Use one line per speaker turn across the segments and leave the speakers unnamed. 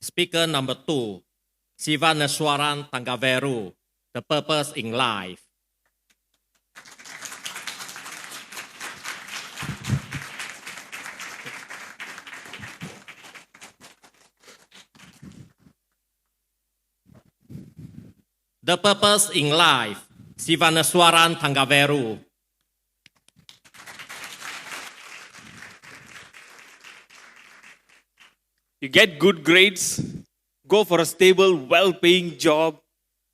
Speaker number 2, Sivaneswaran Thangavelu, The Purpose in Life. The Purpose in Life, Sivaneswaran Thangavelu.
You get good grades, go for a stable, well-paying job,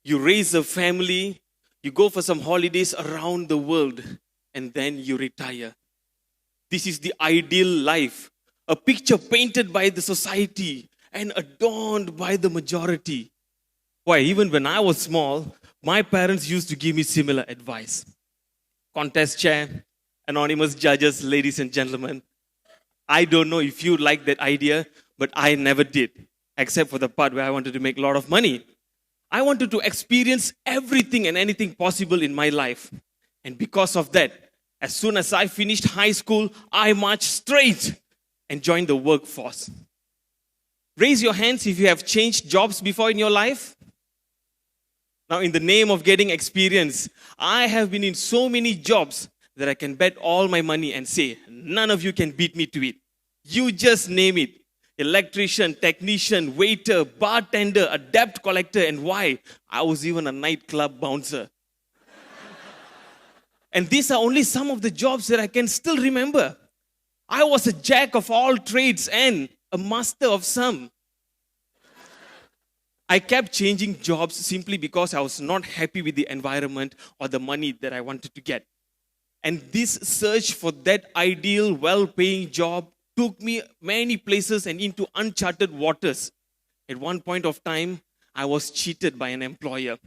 you raise a family, you go for some holidays around the world, and then you retire. This is the ideal life, a picture painted by the society and adorned by the majority. Why, even when I was small, my parents used to give me similar advice. Contest chair, anonymous judges, ladies and gentlemen. I don't know if you like that idea, but I never did, except for the part where I wanted to make a lot of money. I wanted to experience everything and anything possible in my life. And because of that, as soon as I finished high school, I marched straight and joined the workforce. Raise your hands if you have changed jobs before in your life. Now, in the name of getting experience, I have been in so many jobs that I can bet all my money and say, none of you can beat me to it. You just name it. Electrician, technician, waiter, bartender, a debt collector, and why? I was even a nightclub bouncer. And these are only some of the jobs that I can still remember. I was a jack of all trades and a master of some. I kept changing jobs simply because I was not happy with the environment or the money that I wanted to get. And this search for that ideal, well-paying job took me many places and into uncharted waters. At one point of time, I was cheated by an employer.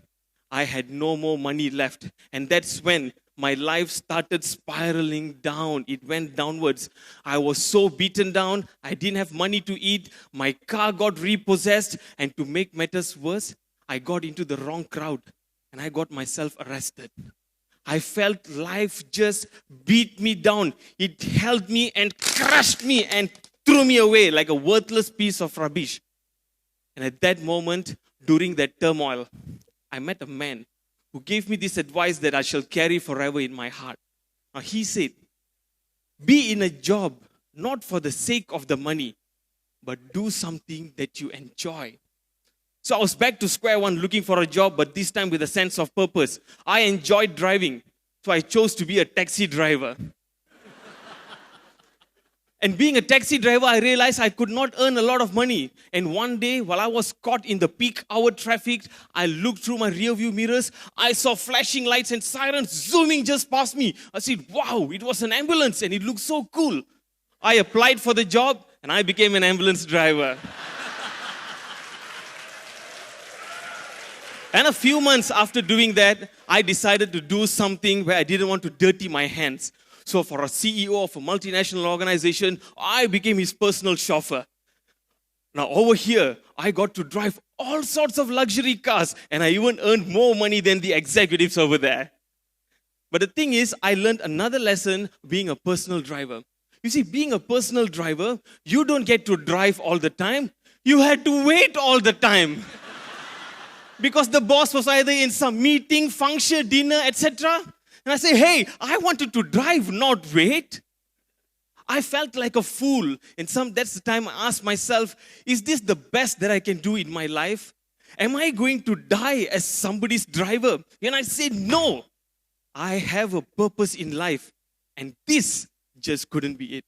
I had no more money left. And that's when my life started spiraling down. It went downwards. I was so beaten down. I didn't have money to eat. My car got repossessed. And to make matters worse, I got into the wrong crowd. And I got myself arrested. I felt life just beat me down. It held me and crushed me and threw me away like a worthless piece of rubbish. And at that moment, during that turmoil, I met a man who gave me this advice that I shall carry forever in my heart. Now, he said, be in a job not for the sake of the money, but do something that you enjoy. So I was back to square one looking for a job, but this time with a sense of purpose. I enjoyed driving, so I chose to be a taxi driver. And being a taxi driver, I realized I could not earn a lot of money. And one day, while I was caught in the peak hour traffic, I looked through my rearview mirrors. I saw flashing lights and sirens zooming just past me. I said, wow, it was an ambulance and it looked so cool. I applied for the job and I became an ambulance driver. And a few months after doing that, I decided to do something where I didn't want to dirty my hands. So for a CEO of a multinational organization, I became his personal chauffeur. Now over here, I got to drive all sorts of luxury cars, and I even earned more money than the executives over there. But the thing is, I learned another lesson being a personal driver. You see, being a personal driver, you don't get to drive all the time. You had to wait all the time. Because the boss was either in some meeting, function, dinner, etc. And I say, hey, I wanted to drive, not wait. I felt like a fool. And that's the time I asked myself, is this the best that I can do in my life? Am I going to die as somebody's driver? And I said, no. I have a purpose in life. And this just couldn't be it.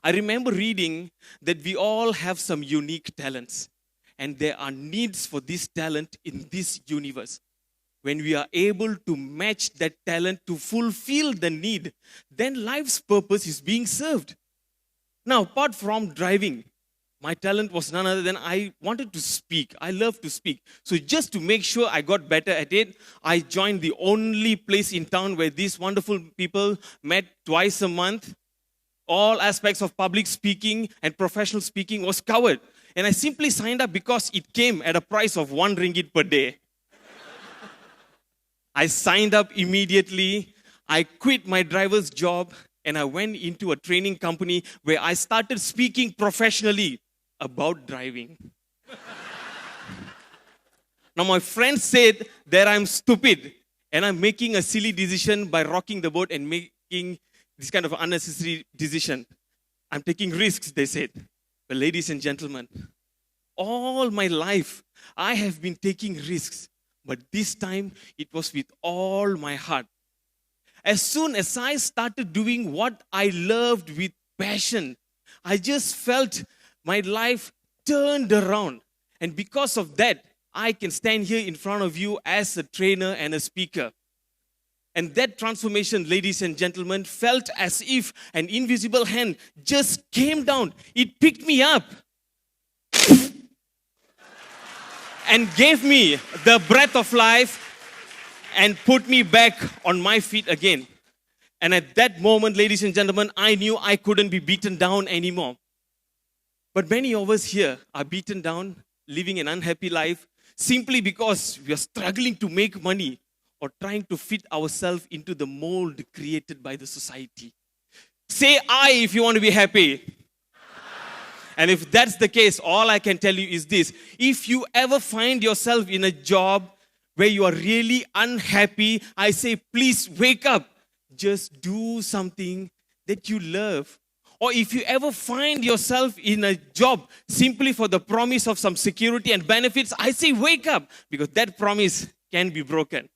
I remember reading that we all have some unique talents. And there are needs for this talent in this universe. When we are able to match that talent to fulfill the need, then life's purpose is being served. Now, apart from driving, my talent was none other than I wanted to speak. I love to speak. So just to make sure I got better at it, I joined the only place in town where these wonderful people met twice a month. All aspects of public speaking and professional speaking was covered. And I simply signed up because it came at a price of 1 ringgit per day. I signed up immediately. I quit my driver's job and I went into a training company where I started speaking professionally. about driving. Now, my friends said that I'm stupid and I'm making a silly decision by rocking the boat and making this kind of unnecessary decision. I'm taking risks, they said. But ladies and gentlemen, all my life, I have been taking risks. But this time, it was with all my heart. As soon as I started doing what I loved with passion, I just felt my life turned around. And because of that, I can stand here in front of you as a trainer and a speaker. And that transformation, ladies and gentlemen, felt as if an invisible hand just came down. It picked me up and gave me the breath of life and put me back on my feet again. And at that moment, ladies and gentlemen, I knew I couldn't be beaten down anymore. But many of us here are beaten down, living an unhappy life, simply because we are struggling to make money or trying to fit ourselves into the mold created by the society. Say I if you want to be happy. And if that's the case, all I can tell you is this. If you ever find yourself in a job where you are really unhappy, I say, please wake up. Just do something that you love. Or if you ever find yourself in a job simply for the promise of some security and benefits, I say, wake up, because that promise can be broken.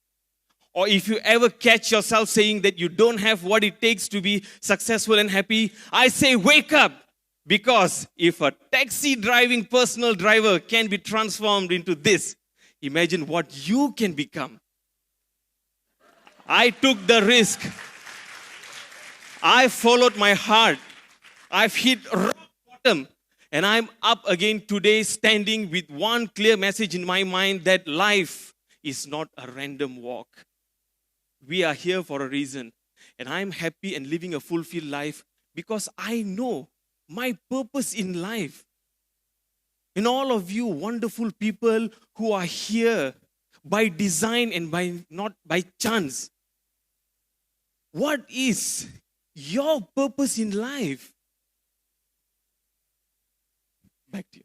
Or if you ever catch yourself saying that you don't have what it takes to be successful and happy, I say, wake up. Because if a taxi driving personal driver can be transformed into this, imagine what you can become. I took the risk. I followed my heart. I've hit rock bottom. And I'm up again today standing with one clear message in my mind that life is not a random walk. We are here for a reason. And I'm happy and living a fulfilled life because I know my purpose in life. And all of you wonderful people who are here by design and not by chance. What is your purpose in life? Back to you.